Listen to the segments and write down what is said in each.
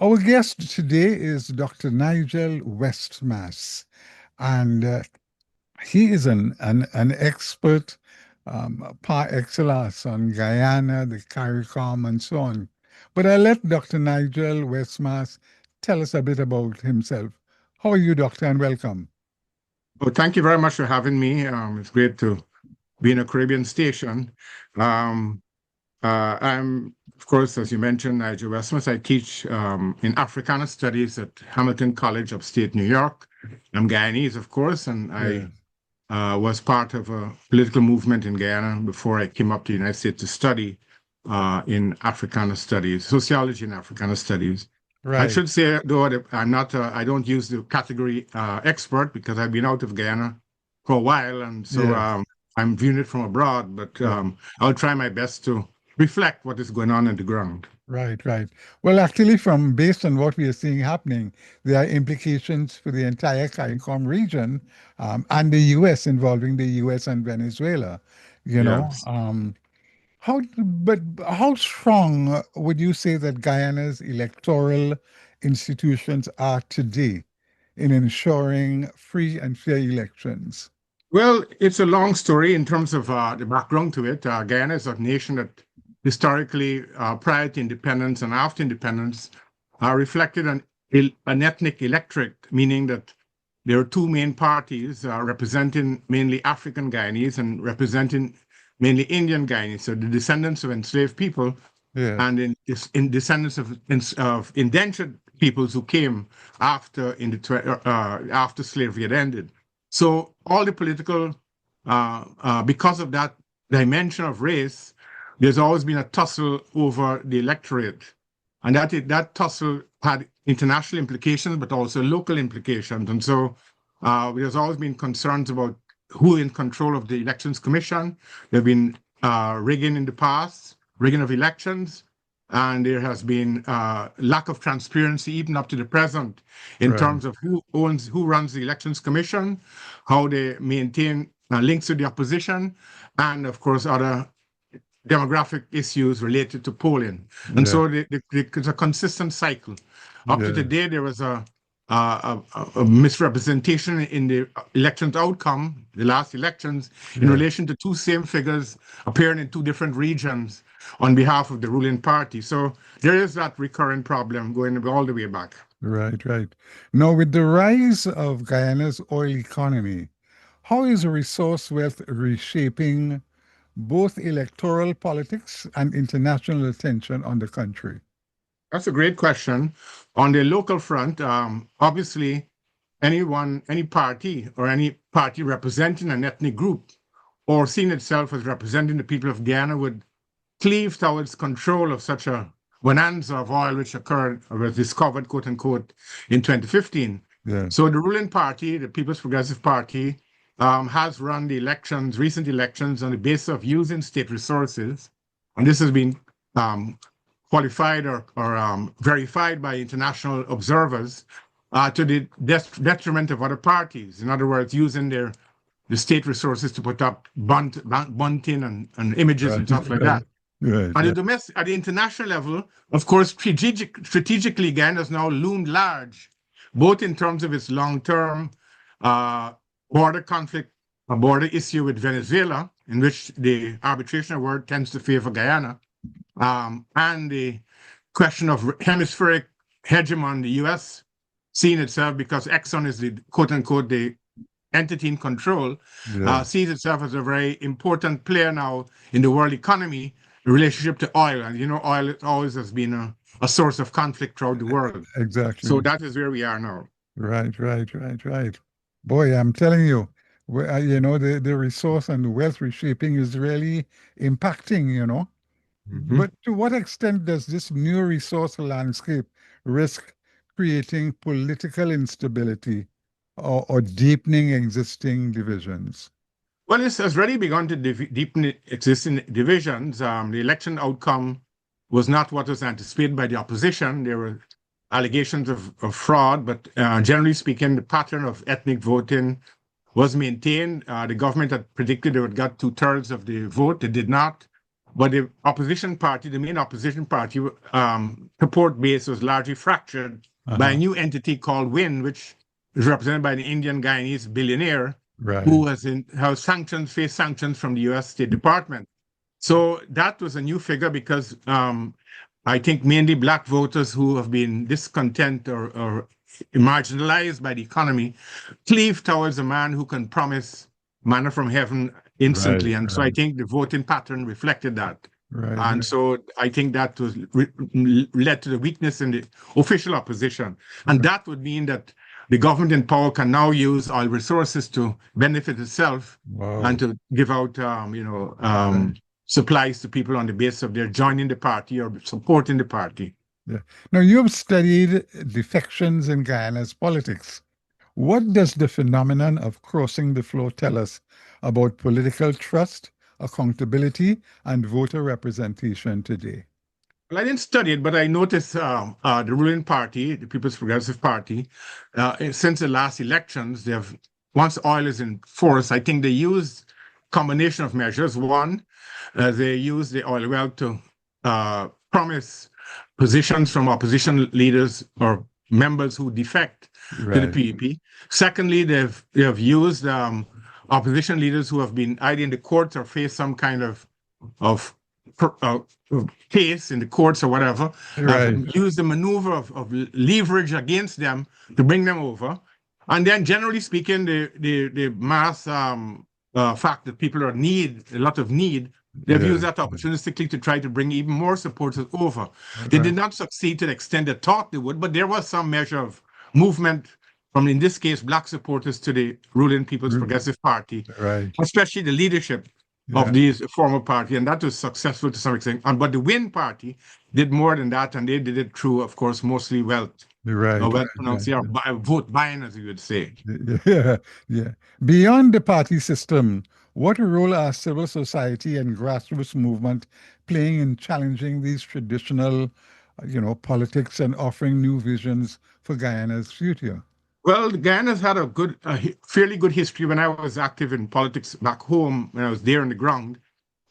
Our guest today is Dr. Nigel Westmaas, and he is an expert par excellence on Guyana, the CARICOM, and so on. But I'll let Dr. Nigel Westmaas tell us a bit about himself. How are you, Doctor, and welcome? Well, thank you very much for having me. It's great to be in a Caribbean station. Um, I'm, of course, as you mentioned, Nigel Westmaas. I teach in Africana Studies at Hamilton College, upstate New York. I'm Guyanese, of course, and I Yes. was part of a political movement in Guyana before I came up to the United States to study in Africana Studies, sociology and Africana Studies. I Right. should say, though, that I don't use the category expert because I've been out of Guyana for a while, and so Yes. I'm viewing it from abroad, but Right. I'll try my best to reflect what is going on the ground. Right, right. Well, actually, from based on what we are seeing happening, there are implications for the entire CARICOM region and the U.S. involving the U.S. and Venezuela. You know, Yes. but how strong would you say that Guyana's electoral institutions are today in ensuring free and fair elections? Well, it's a long story in terms of the background to it. Guyana is a nation that historically, prior to independence and after independence, reflected an ethnic electorate, meaning that there are two main parties representing mainly African Guyanese and representing mainly Indian Guyanese, so the descendants of enslaved people Yes. and in descendants of indentured peoples who came after slavery had ended. So all the political, because of that dimension of race, there's always been a tussle over the electorate, and that tussle had international implications, but also local implications. And so there's always been concerns about who in control of the Elections Commission. There have been rigging in the past, rigging of elections, and there has been lack of transparency even up to the present in Right. terms of who runs the Elections Commission, how they maintain links to the opposition, and of course other demographic issues related to polling. And Yeah. so it's a consistent cycle. Up to Yeah. today, there was a misrepresentation in the elections outcome, the last elections, in Yeah. relation to two same figures appearing in two different regions on behalf of the ruling party. So there is that recurrent problem going all the way back. Right, right. Now, with the rise of Guyana's oil economy, how is resource wealth reshaping both electoral politics and international attention on the country? That's a great question. On the local front, obviously, any party or any party representing an ethnic group or seeing itself as representing the people of Guyana would cleave towards control of such a bonanza of oil which occurred or was discovered, quote unquote, in 2015. Yeah. So the ruling party, the People's Progressive Party, has run the elections, recent elections, on the basis of using state resources. And this has been qualified or verified by international observers to the detriment of other parties. In other words, using the state resources to put up bunting and images Right, and stuff like right, that. right, At yeah. at the international level, of course, strategically, Ghana has now loomed large, both in terms of its long-term uh, border conflict, a border issue with Venezuela, in which the arbitration award tends to favor Guyana, and the question of hemispheric hegemon, the U.S. seeing itself, because Exxon is the quote unquote the entity in control, Yeah, sees itself as a very important player now in the world economy in relationship to oil. And you know, oil always has been a source of conflict throughout the world. So exactly. that is where we are now. Right, right, right, right. Boy, I'm telling you, the resource and the wealth reshaping is really impacting, Mhm. But to what extent does this new resource landscape risk creating political instability or deepening existing divisions? Well, this has already begun to deepen existing divisions. The election outcome was not what was anticipated by the opposition. There were allegations of fraud, but generally speaking, the pattern of ethnic voting was maintained. The government had predicted they would get two-thirds of the vote. They did not. but the opposition party, the main opposition party, support base was largely fractured by a new entity called WIN, which is represented by the Indian Guyanese billionaire who has sanctions, faced sanctions from the U.S. State Department. So that was a new figure because I think mainly Black voters who have been discontent or marginalized by the economy cleave towards a man who can promise manna from heaven instantly. And so I think the voting pattern reflected that. And so I think that was led to the weakness in the official opposition. And that would mean that the government in power can now use oil resources to benefit itself and to give out, supplies to people on the basis of their joining the party or supporting the party. Yeah. Now, you have studied defections in Guyana's politics. What does the phenomenon of crossing the floor tell us about political trust, accountability, and voter representation today? Well, I didn't study it, but I noticed the ruling party, the People's Progressive Party, since the last elections, once oil is in force, I think they used a combination of measures. One, they used the oil well to promise positions from opposition leaders or members who defect to the PEP. Secondly, they have used opposition leaders who have been either in the courts or face some kind of case in the courts or whatever, use the maneuver of leverage against them to bring them over. And then generally speaking, the mass fact that people are a lot of need, they've used that opportunistically to try to bring even more supporters over. They did not succeed to the extent they thought they would, but there was some measure of movement from, in this case, Black supporters to the ruling People's Progressive Party, especially the leadership of these former party, and that was successful to some extent. But the WIN party did more than that, and they did it through, of course, mostly wealth. Wealth pronunciation, vote buying, as you would say. Beyond the party system, what role are civil society and grassroots movement playing in challenging these traditional, politics and offering new visions for Guyana's future? Well, Guyana's had a fairly good history. When I was active in politics back home, when I was there on the ground,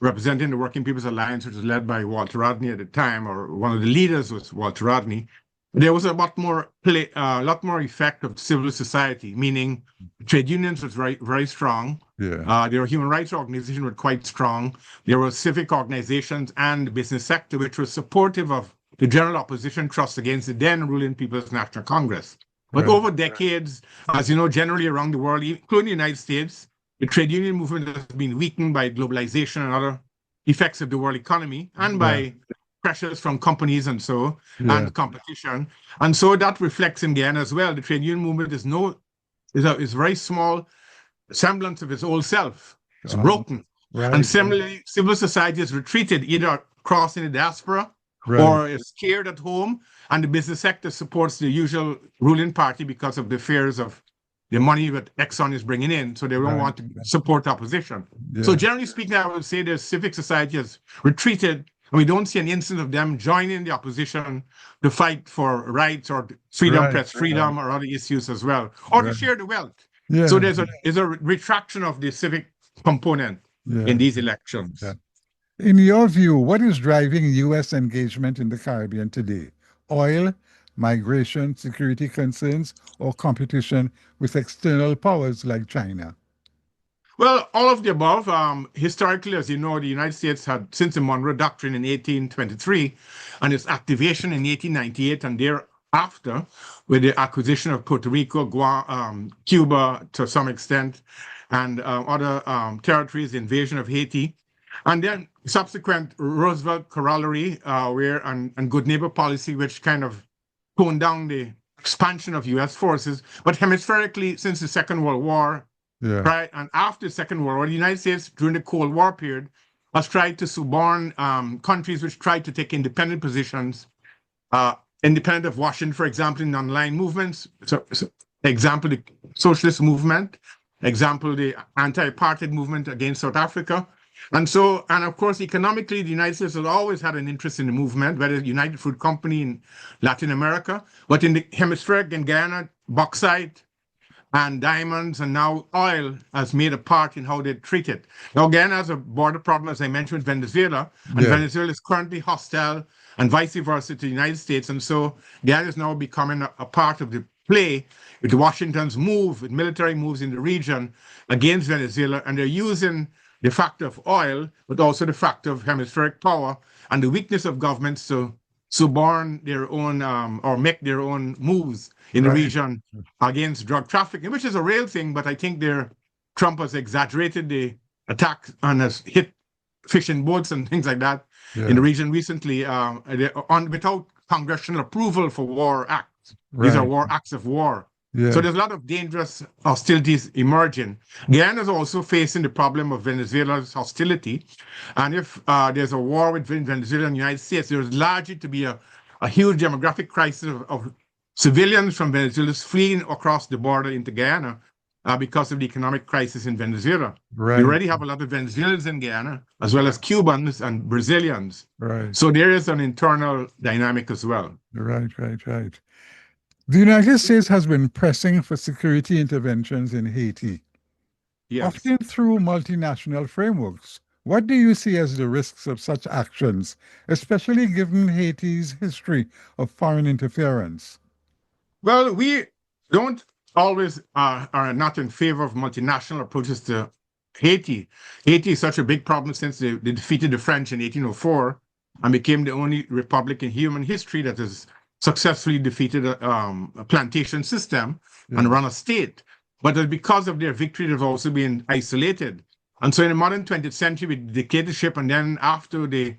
representing the Working People's Alliance, which was led by Walter Rodney at the time, or one of the leaders was Walter Rodney. There was a lot more effect of civil society, meaning trade unions was very strong. There were human rights organizations were quite strong. There were civic organizations and the business sector, which was supportive of the general opposition thrust against the then ruling People's National Congress. But over decades, as you know, generally around the world, including the United States, the trade union movement has been weakened by globalization and other effects of the world economy and by pressures from companies and competition. And so that reflects in Guyana as well. The trade union movement is a very small semblance of its old self. It's broken. And similarly, civil society has retreated either across in the diaspora or is scared at home, and the business sector supports the usual ruling party because of the fears of the money that Exxon is bringing in, so they don't want to support opposition. So generally speaking, I would say the civic society has retreated, and we don't see an instance of them joining the opposition to fight for rights or freedom, press freedom, or other issues as well, or to share the wealth. So there's a retraction of the civic component in these elections. In your view, what is driving U.S. engagement in the Caribbean today? Oil, migration, security concerns, or competition with external powers like China? Well, all of the above. Historically, as you know, the United States had, since the Monroe Doctrine in 1823 and its activation in 1898 and thereafter, with the acquisition of Puerto Rico, Cuba to some extent, and other territories, the invasion of Haiti, and then subsequent Roosevelt corollary and good neighbor policy, which kind of toned down the expansion of U.S. forces. But hemispherically, since the Second World War, and after the Second World War, the United States, during the Cold War period, has tried to suborn countries which tried to take independent positions, independent of Washington, for example, in non-aligned movements. So example, the socialist movement, example, the anti-apartheid movement against South Africa. And of course, economically, the United States has always had an interest in the movement, whether it's United Fruit Company in Latin America, but in the hemispheric, in Guyana, bauxite, and diamonds, and now oil has made a part in how they treat it. Now, Guyana has a border problem, as I mentioned, with Venezuela, and Yeah. Venezuela is currently hostile and vice versa to the United States. And so Guyana is now becoming a part of the play with Washington's move, with military moves in the region against Venezuela. And they're using the factor of oil, but also the factor of hemispheric power and the weakness of governments to suborn their own or make their own moves in the Right. region against drug trafficking, which is a real thing. But I think Trump has exaggerated the attack and has hit fishing boats and things like that in the Yeah. region recently without congressional approval for war acts. These are Right. acts of war. So Yeah. there's a lot of dangerous hostilities emerging. Guyana is also facing the problem of Venezuela's hostility. And if there's a war between Venezuela and the United States, there's largely to be a huge demographic crisis of civilians from Venezuela fleeing across the border into Guyana because of the economic crisis in Venezuela. We Right. already have a lot of Venezuelans in Guyana, as well as Cubans and Brazilians. Right. So there is an internal dynamic as well. Right. Right. The United States has been pressing for security interventions in Haiti, Yes. often through multinational frameworks. What do you see as the risks of such actions, especially given Haiti's history of foreign interference? Well, we don't always are not in favor of multinational approaches to Haiti. Haiti is such a big problem since they defeated the French in 1804 and became the only republic in human history that has successfully defeated a plantation system and run a state. But because of their victory, they've also been isolated. And so in the modern 20th century, with dictatorship, and then after the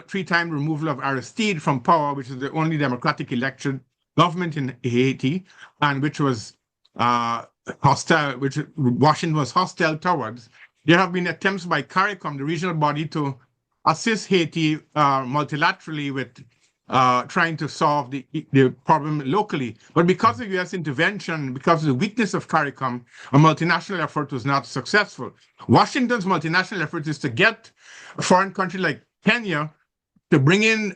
three-time removal of Aristide from power, which is the only democratic election government in Haiti, and which was hostile, which Washington was hostile towards, there have been attempts by CARICOM, the regional body, to assist Haiti multilaterally with trying to solve the problem locally. But because of U.S. intervention, because of the weakness of CARICOM, a multinational effort was not successful. Washington's multinational effort is to get a foreign country like Kenya to bring in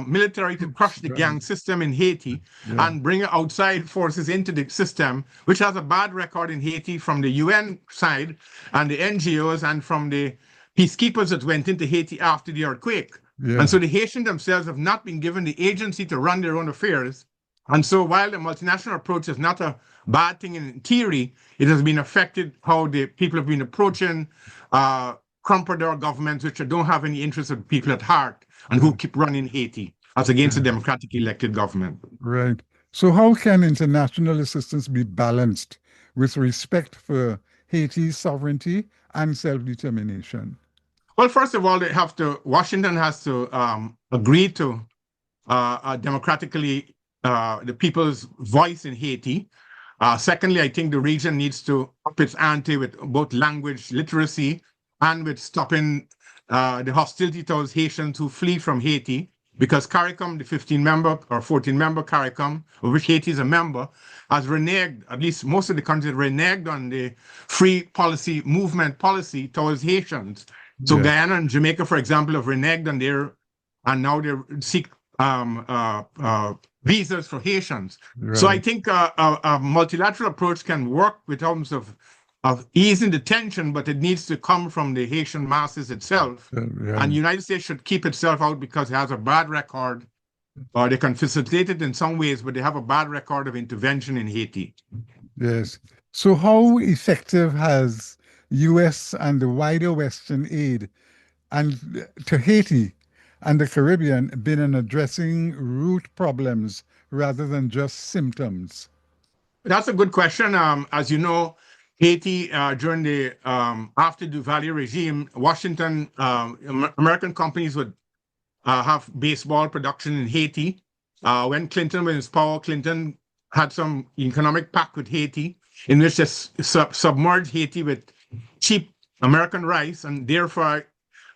military to crush the gang system in Haiti and bring outside forces into the system, which has a bad record in Haiti from the UN side and the NGOs and from the peacekeepers that went into Haiti after the earthquake. Yeah. And so the Haitians themselves have not been given the agency to run their own affairs. And so while the multinational approach is not a bad thing in theory, it has been affected how the people have been approaching comprador governments which don't have any interest of people at heart and who keep running Haiti as against a democratic elected government. Right. So how can international assistance be balanced with respect for Haiti's sovereignty and self-determination? Well, first of all, Washington has to agree to democratically the people's voice in Haiti. Secondly, I think the region needs to up its ante with both language literacy and with stopping the hostility towards Haitians who flee from Haiti, because CARICOM, the 15-member or 14-member CARICOM, of which Haiti is a member, has reneged, at least most of the countries reneged on the free movement policy towards Haitians. So Guyana and Jamaica, for example, have reneged on and now they seek visas for Haitians. Right. So I think a multilateral approach can work with terms of easing the tension, but it needs to come from the Haitian masses itself. And the United States should keep itself out because it has a bad record, or they can facilitate it in some ways, but they have a bad record of intervention in Haiti. Yes. So how effective has U.S. and the wider Western aid and to Haiti and the Caribbean been in addressing root problems rather than just symptoms? That's a good question. As you know, Haiti, during the after the Duvalier regime, Washington, American companies would have baseball production in Haiti. When Clinton was in power, Clinton had some economic pact with Haiti in which they submerged Haiti with cheap American rice and therefore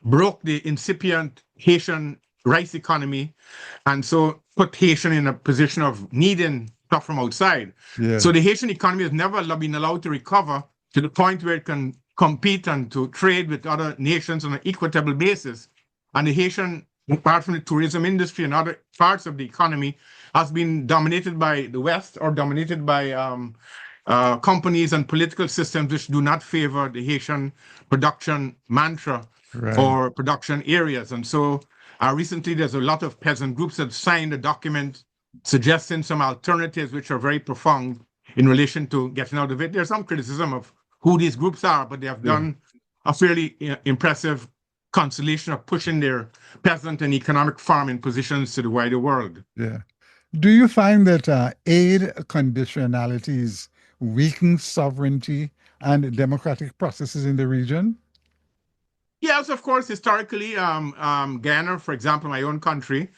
broke the incipient Haitian rice economy, and so put Haitian in a position of needing stuff from outside. Yeah. So the Haitian economy has never been allowed to recover to the point where it can compete and to trade with other nations on an equitable basis. And the Haitian, apart from the tourism industry and other parts of the economy, has been dominated by the West or dominated by companies and political systems which do not favor the Haitian production mantra Right. or production areas. And so recently there's a lot of peasant groups that signed a document suggesting some alternatives which are very profound in relation to getting out of it. There's some criticism of who these groups are, but they have done a fairly impressive constellation of pushing their peasant and economic farming positions to the wider world. Yeah. Do you find that aid conditionalities weaken sovereignty and democratic processes in the region? Yes, of course. Historically, Guyana, for example, my own country,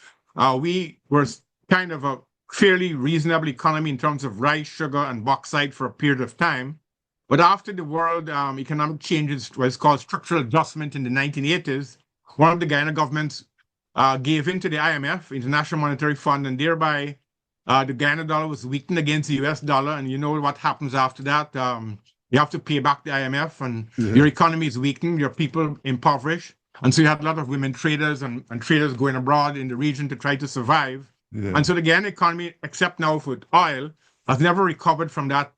we were kind of a fairly reasonable economy in terms of rice, sugar, and bauxite for a period of time. But after the world economic changes, was called structural adjustment in the 1980s, one of the Guyana governments gave in to the IMF, International Monetary Fund, and thereby the Guyana dollar was weakened against the US dollar. And you know what happens after that? You have to pay back the IMF, and your economy is weakened, your people impoverished. And so you had a lot of women traders and traders going abroad in the region to try to survive. And so the Guyana economy, except now for oil, has never recovered from that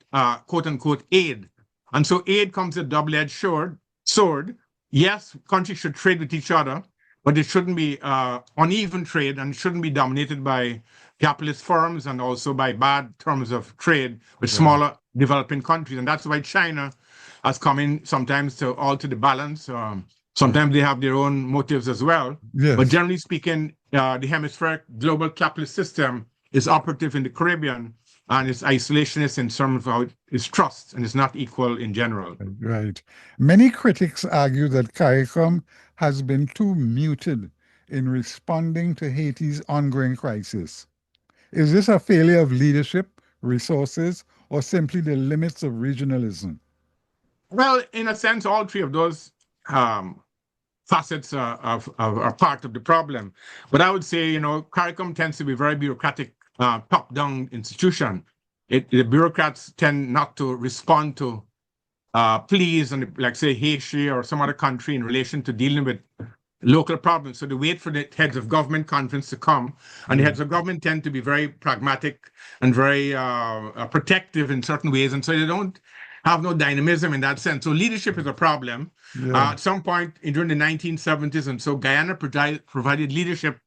quote unquote aid. And so aid comes a double-edged sword. Yes, countries should trade with each other, but it shouldn't be uneven trade and shouldn't be dominated by capitalist firms and also by bad terms of trade with smaller developing countries. And that's why China has come in sometimes to alter the balance. Sometimes they have their own motives as well. But generally speaking, the hemispheric global capitalist system is operative in the Caribbean, and it's isolationist in terms of how it's trust, and it's not equal in general. Right. Many critics argue that CARICOM has been too muted in responding to Haiti's ongoing crisis. Is this a failure of leadership, resources, or simply the limits of regionalism? Well, in a sense, all three of those facets are part of the problem. But I would say, CARICOM tends to be a very bureaucratic, top-down institution. The bureaucrats tend not to respond to pleas, and like say Haiti or some other country in relation to dealing with local problems. So they wait for the heads of government conference to come, and the heads of government tend to be very pragmatic and very protective in certain ways, and so they don't have no dynamism in that sense. So leadership is a problem. At some point during the 1970s, and so Guyana provided leadership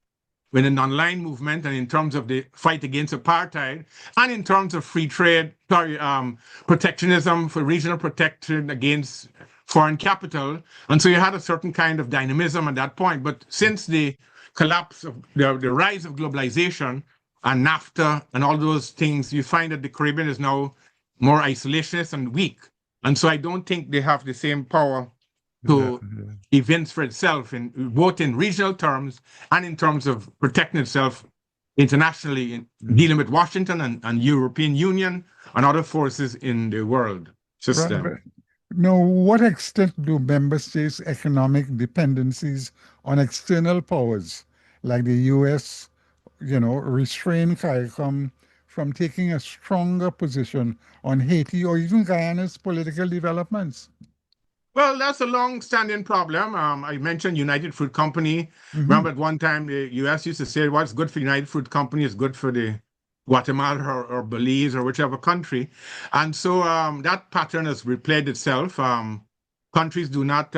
with a non-aligned movement, and in terms of the fight against apartheid, and in terms of free trade, protectionism for regional protection against foreign capital. And so you had a certain kind of dynamism at that point. But since the collapse of the rise of globalization and NAFTA and all those things, you find that the Caribbean is now more isolationist and weak. And so I don't think they have the same power to evince for itself in both in regional terms and in terms of protecting itself internationally in dealing with Washington and European Union and other forces in the world system. Right. Now, what extent do member states' economic dependencies on external powers like the US, restrain CARICOM from taking a stronger position on Haiti or even Guyana's political developments? Well, that's a long-standing problem. I mentioned United Fruit Company. Remember at one time the US used to say what's good for United Fruit Company is good for the Guatemala or Belize or whichever country. And so that pattern has replayed itself. Countries do not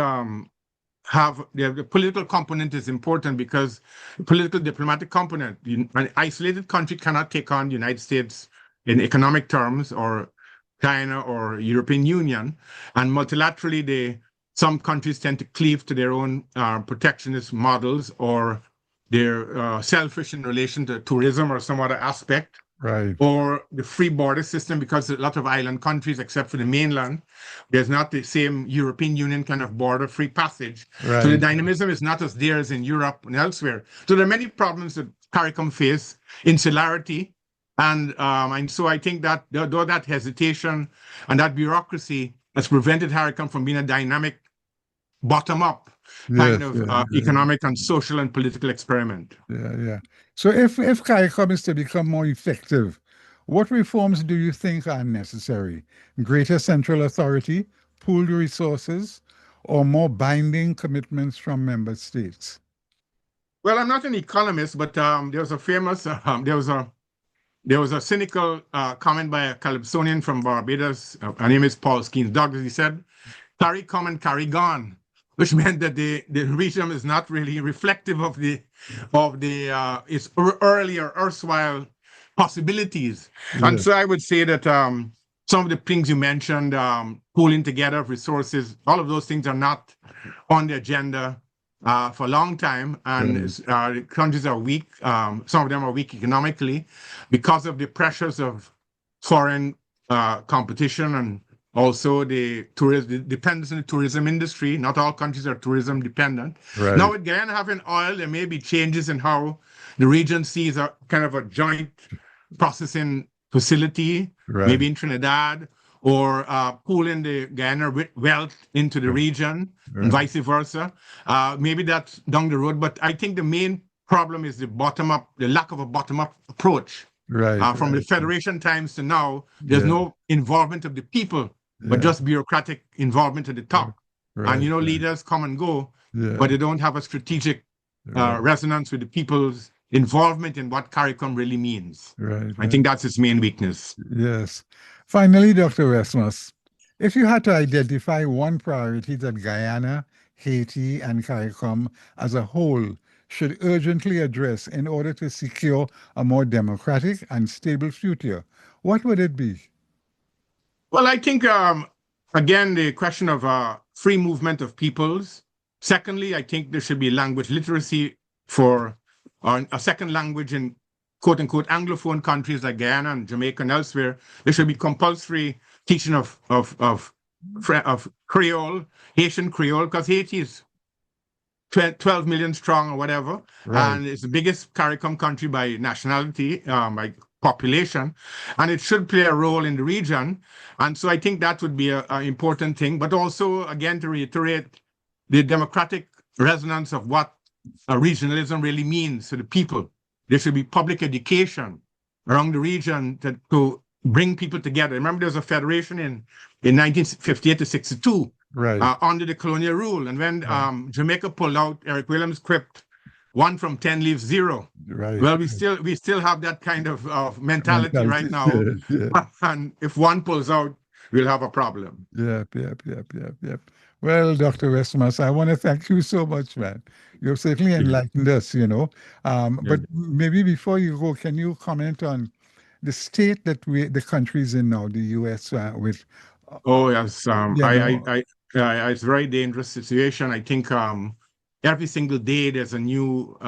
have, the political component is important because the political diplomatic component, an isolated country cannot take on the United States in economic terms or China or European Union. And multilaterally, some countries tend to cleave to their own protectionist models, or they're selfish in relation to tourism or some other aspect. Right. Or the free border system, because a lot of island countries, except for the mainland, there's not the same European Union kind of border free passage. Right. So the dynamism is not as there as in Europe and elsewhere. So there are many problems that CARICOM face, insularity. And so I think that though that hesitation and that bureaucracy has prevented CARICOM from being a dynamic, bottom-up kind of economic and social and political experiment. So if CARICOM is to become more effective, what reforms do you think are necessary? Greater central authority, pooled resources, or more binding commitments from member states? Well, I'm not an economist, but there was a there was a cynical comment by a Calypsonian from Barbados. Her name is Paul Skeens Douglas. He said, "Carry come and carry gone," which meant that the region is not really reflective of its earlier erstwhile possibilities. Yeah. And so I would say that some of the things you mentioned, pooling together of resources, all of those things are not on the agenda for a long time, and the countries are weak. Some of them are weak economically because of the pressures of foreign competition and also the dependence on the tourism industry. Not all countries are tourism dependent. Right. Now with Guyana having oil, there may be changes in how the region sees a kind of a joint processing facility, maybe in Trinidad, or pooling the Guyana wealth into the region, and vice versa. Maybe that's down the road, but I think the main problem is the lack of a bottom-up approach. From the Federation times to now, there's no involvement of the people, but just bureaucratic involvement at the top. And leaders come and go, but they don't have a strategic resonance with the people's involvement in what CARICOM really means. I think that's its main weakness. Yes. Finally, Dr. Westmaas, if you had to identify one priority that Guyana, Haiti, and CARICOM as a whole should urgently address in order to secure a more democratic and stable future, what would it be? Well, I think, again, the question of free movement of peoples. Secondly, I think there should be language literacy for a second language in quote-unquote Anglophone countries like Guyana and Jamaica and elsewhere. There should be compulsory teaching of Creole, Haitian Creole, because Haiti is 12 million strong or whatever, and it's the biggest CARICOM country by nationality, by population, and it should play a role in the region. And so I think that would be an important thing, but also, again, to reiterate the democratic resonance of what regionalism really means to the people. There should be public education around the region to bring people together. Remember, there was a federation in 1958 to 62 under the colonial rule. And when Jamaica pulled out, Eric Williams quipped, 1 from 10 leaves 0. Well, we still have that kind of mentality right now. And if one pulls out, we'll have a problem. Yep. Well, Dr. Westmaas, I want to thank you so much, man. You've certainly enlightened us, But maybe before you go, can you comment on the state that the country's in now, the U.S. With? Oh yes, it's a very dangerous situation. I think every single day there's a new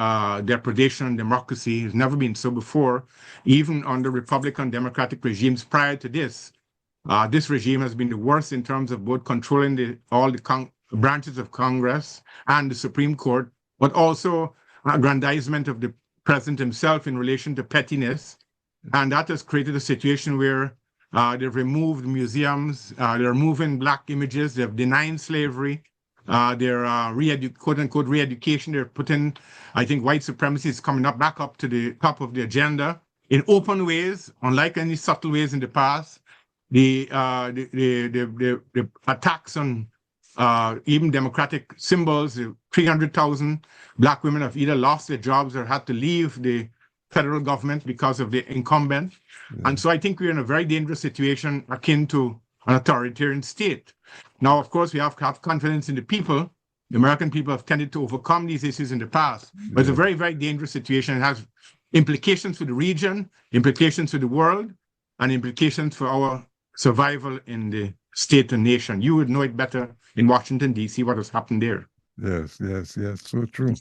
depredation on democracy. It's never been so before, even under Republican Democratic regimes prior to this. This regime has been the worst in terms of both controlling all the branches of Congress and the Supreme Court, but also aggrandizement of the president himself in relation to pettiness. And that has created a situation where they've removed museums, they're removing Black images, they've denied slavery, they're quote-unquote re-education. They're putting, I think, white supremacy is coming back up to the top of the agenda in open ways, unlike any subtle ways in the past. The attacks on even democratic symbols, 300,000 Black women have either lost their jobs or had to leave the federal government because of the incumbent. And so I think we're in a very dangerous situation akin to an authoritarian state. Now, of course, we have to have confidence in the people. The American people have tended to overcome these issues in the past, but it's a very, very dangerous situation. It has implications for the region, implications for the world, and implications for our survival in the state and nation. You would know it better in Washington, D.C., what has happened there. Yes, so true.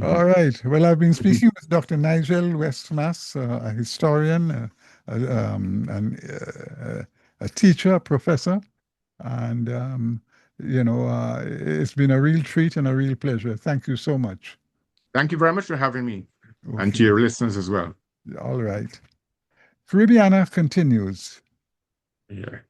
All right. Well, I've been speaking with Dr. Nigel Westmaas, a historian, a teacher, a professor, and, it's been a real treat and a real pleasure. Thank you so much. Thank you very much for having me, and to your listeners as well. All right. Caribbeana continues. Yeah.